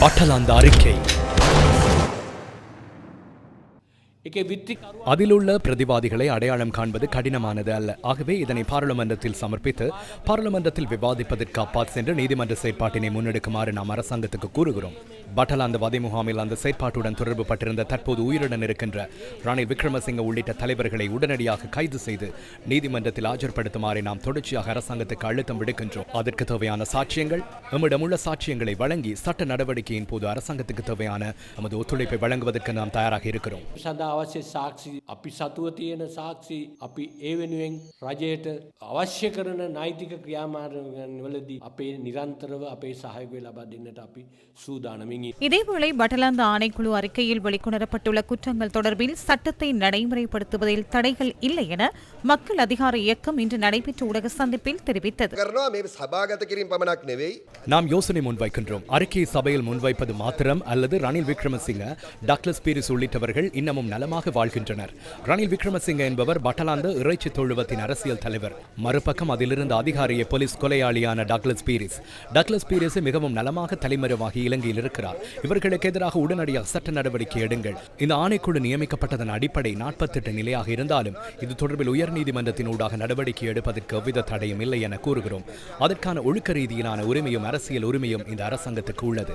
பட்டலாந்த அறிக்கை. அதிலுள்ள பிரதிவாதிகளை அடையாளம் காண்பது கடினமானது அல்ல. ஆகவே இதனை பாராளுமன்றத்தில் சமர்ப்பித்து பாராளுமன்றத்தில் விவாதிப்பதற்கு அப்பால் சென்று நீதிமன்ற செயற்பாட்டினை முன்னெடுக்குமாறு நாம் அரசாங்கத்துக்கு கூறுகிறோம். பட்டலாந்த வதை முகாமில் அந்த செயற்பாட்டுடன் தொடர்பு பட்டிருந்த தற்போது உயிருடன் இருக்கின்ற ரணில் விக்ரமசிங்க உள்ளிட்ட தலைவர்களை உடனடியாக கைது செய்து நீதிமன்றத்தில் ஆஜர்படுத்துமாறு நாம் தொடர்ச்சியாக அரசாங்கத்துக்கு அழுத்தம் விடுக்கின்றோம். அதற்கு தேவையான சாட்சியங்கள் நம்மிடமுள்ள சாட்சியங்களை வழங்கி சட்ட நடவடிக்கையின் போது அரசாங்கத்துக்கு தேவையான நமது ஒத்துழைப்பை வழங்குவதற்கு நாம் தயாராக இருக்கிறோம். අවශ්‍ය සාක්ෂි අපි සතුව තියෙන සාක්ෂි අපි ඒ වෙනුවෙන් රජයට අවශ්‍ය කරන නෛතික ක්‍රියාමාර්ගවලදී අපේ නිරන්තරව අපේ සහයෝගය ලබා දෙන්නට අපි සූදානමින්. இதேவேளை பட்டலாந்த ஆணைக்குழு அறிக்கையில் வெளிக்கொணரப்பட்டுள்ள குற்றங்கள் தொடர்பில் சட்டத்தை நடைமுறைப்படுத்துவதில் தடைகள் இல்லை என மக்கள் அதிகார இயக்கம் இன்று நடைபெற்ற ஊடக சந்திப்பில் தெரிவித்தது. நாம் யோசனை முன்வைக்கின்றோம். அறிக்கையை சபையில் முன்வைப்பது மாத்திரம் அல்லது ரணில் விக்ரமசிங்க, டக்ளஸ் பீரிஸ் உள்ளிட்டவர்கள் இன்னமும் நலமாக வாழ்கின்றனர். ரணில் விக்ரமசிங்க என்பவர் பட்டலாந்த இறைச்சி தொழுவத்தின் அரசியல் தலைவர். மறுபக்கம் அதிலிருந்து அதிகாரிய போலீஸ் கொலையாளியான டக்ளஸ் பீரிஸ் மிகவும் நலமாக தலைமறைவாகி இலங்கையில் இருக்கிறார். இவர்களுக்கு எதிராக உடனடியாக சட்ட நடவடிக்கை எடுங்கள். இந்த ஆணைக்குழு நியமிக்கப்பட்டதன் அடிப்படை 48 நிலையாக இருந்தாலும் இது தொடர்பில் உயர்நீதிமன்றத்தின் ஊடாக நடவடிக்கை எடுப்பதற்கு எவ்வித தடையும் இல்லை என கூறுகிறோம். அதற்கான ஒழுக்க ரீதியிலான உரிமையும் அரசியல் உரிமையும் இந்த அரசாங்கத்துக்கு உள்ளது.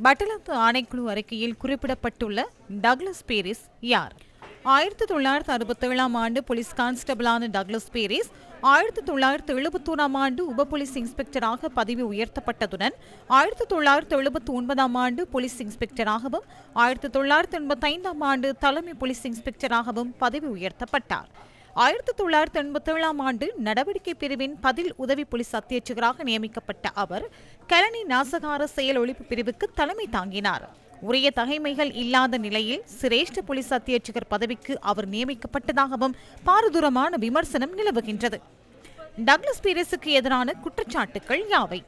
பட்டலாந்த ஆணைக்குழு அறிக்கையில் குறிப்பிடப்பட்டுள்ள டக்ளஸ் பீரிஸ் யார்? 1967 ஆண்டு போலீஸ் கான்ஸ்டபிளான டக்ளஸ் பீரிஸ் 1971 ஆண்டு உப போலீஸ் இன்ஸ்பெக்டராக பதவி உயர்த்தப்பட்டதுடன் 1979 ஆண்டு போலீஸ் இன்ஸ்பெக்டராகவும் 1985 ஆண்டு தலைமை போலீஸ் இன்ஸ்பெக்டராகவும் பதவி உயர்த்தப்பட்டார். 1987 ஆண்டு நடவடிக்கை பிரிவின் பதில் உதவி போலீஸ் அத்தியட்சகராக நியமிக்கப்பட்ட அவர் கலனி நாசகார செயல் ஒழிப்பு பிரிவுக்கு தலைமை தாங்கினார். உரிய தகைமைகள் இல்லாத நிலையில் சிரேஷ்ட போலீஸ் அத்தியட்சகர் பதவிக்கு அவர் நியமிக்கப்பட்டதாகவும் பாரதூரமான விமர்சனம் நிலவுகின்றது. டக்ளஸ் பீரிஸுக்கு எதிரான குற்றச்சாட்டுகள் யாவை?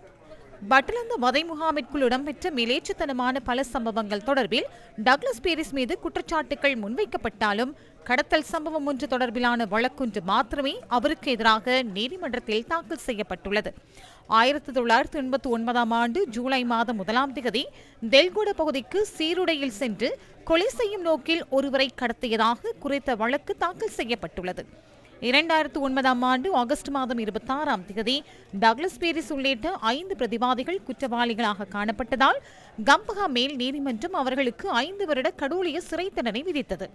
பட்டலாந்த வதை முகாமிற்குள் இடம்பெற்ற மிலேச்சத்தனமான பல சம்பவங்கள் தொடர்பில் டக்ளஸ் பீரிஸ் மீது குற்றச்சாட்டுகள் முன்வைக்கப்பட்டாலும் கடத்தல் சம்பவம் ஒன்று தொடர்பிலான வழக்கொன்று மாத்திரமே அவருக்கு எதிராக நீதிமன்றத்தில் தாக்கல் செய்யப்பட்டுள்ளது. 1989 ஆண்டு ஜூலை மாதம் 1ஆம் தேதி தெல்கொட பகுதிக்கு சீருடையில் சென்று கொலை செய்யும் நோக்கில் ஒருவரை கடத்தியதாக குறித்த வழக்கு தாக்கல் செய்யப்பட்டுள்ளது. 2009 ஆண்டு ஆகஸ்ட் மாதம் 26ஆம் தேதி டக்ளஸ் பீரிஸ் உள்ளிட்ட 5 பிரதிவாதிகள் குற்றவாளிகளாக காணப்பட்டதால் கம்பஹா மேல் நீதிமன்றம் அவர்களுக்கு 5 வருட கடூழிய சிறை தண்டனை விதித்தது.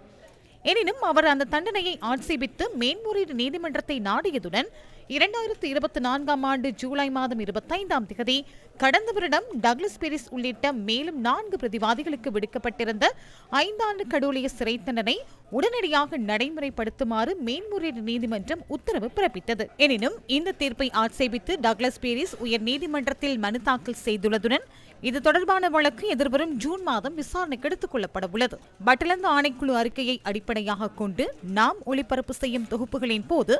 எனினும் அவர் அந்த தண்டனையை ஆட்சேபித்து மேன்முறையீடு நீதிமன்றத்தை நாடியதுடன் 2024 ஆண்டு ஜூலை மாதம் 25ஆம் தேதி கடந்த வருடம் டக்ளஸ் பீரிஸ் உள்ளிட்ட மேலும் 4 பிரதிவாதிகளுக்கு விடுக்கப்பட்டிருந்த 5 ஆண்டு கடூழிய சிறை தண்டனை உடனடியாக நடைமுறைப்படுத்துமாறு மேன்முறையீடு நீதிமன்றம் உத்தரவு பிறப்பித்தது. எனினும் இந்த தீர்ப்பை ஆட்சேபித்து டக்ளஸ் பீரிஸ் உயர் நீதிமன்றத்தில் மனு தாக்கல் செய்துள்ளதுடன் இது தொடர்பான வழக்கு எதிர்வரும் ஜூன் மாதம் விசாரணைக்கு எடுத்துக் கொள்ளப்பட உள்ளது. பட்டலாந்த ஆணைக்குழு அறிக்கையை அடிப்படையாக கொண்டு நாம் ஒளிபரப்பு செய்யும் தொகுப்புகளின் போது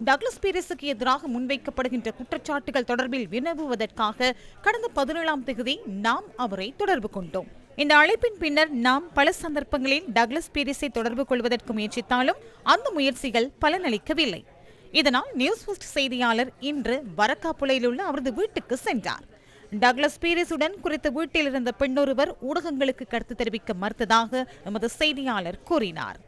டக்ளஸ் பீரிஸுக்கு எதிராக முன்வைக்கப்படுகின்ற குற்றச்சாட்டுகள் தொடர்பில் வினவுவதற்காக கடந்த 17ஆம் தேதி நாம் அவரை தொடர்பு கொண்டோம். இந்த அழைப்பின் பின்னர் நாம் பல சந்தர்ப்பங்களில் டக்ளஸ் பீரிஸை தொடர்பு கொள்வதற்கு முயற்சித்தாலும் அந்த முயற்சிகள் பலனளிக்கவில்லை. இதனால் நியூஸ் ஃபர்ஸ்ட் செய்தியாளர் இன்று வரக்காப்புளையில் உள்ள அவரது வீட்டுக்கு சென்றார். டக்ளஸ் பீரிஸுடன் குறித்த வீட்டில் இருந்த பெண்ணொருவர் ஊடகங்களுக்கு கருத்து தெரிவிக்க மறுத்ததாக எமது செய்தியாளர் கூறினார்.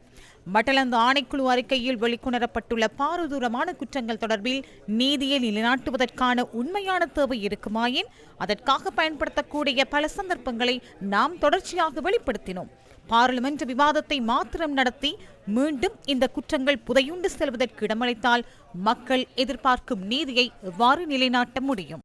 பட்டலாந்த ஆணைக்குழு அறிக்கையில் வெளிக்கொணரப்பட்டுள்ள பாரதூரமான குற்றங்கள் தொடர்பில் நீதியை நிலைநாட்டுவதற்கான உண்மையான தேவை இருக்குமாயின் அதற்காக பயன்படுத்தக்கூடிய பல சந்தர்ப்பங்களை நாம் தொடர்ச்சியாக வெளிப்படுத்தினோம். பாராளுமன்ற விவாதத்தை மாத்திரம் நடத்தி மீண்டும் இந்த குற்றங்கள் புதையுண்டு செல்வதற்கு இடமளித்தால் மக்கள் எதிர்பார்க்கும் நீதியை எவ்வாறு நிலைநாட்ட முடியும்?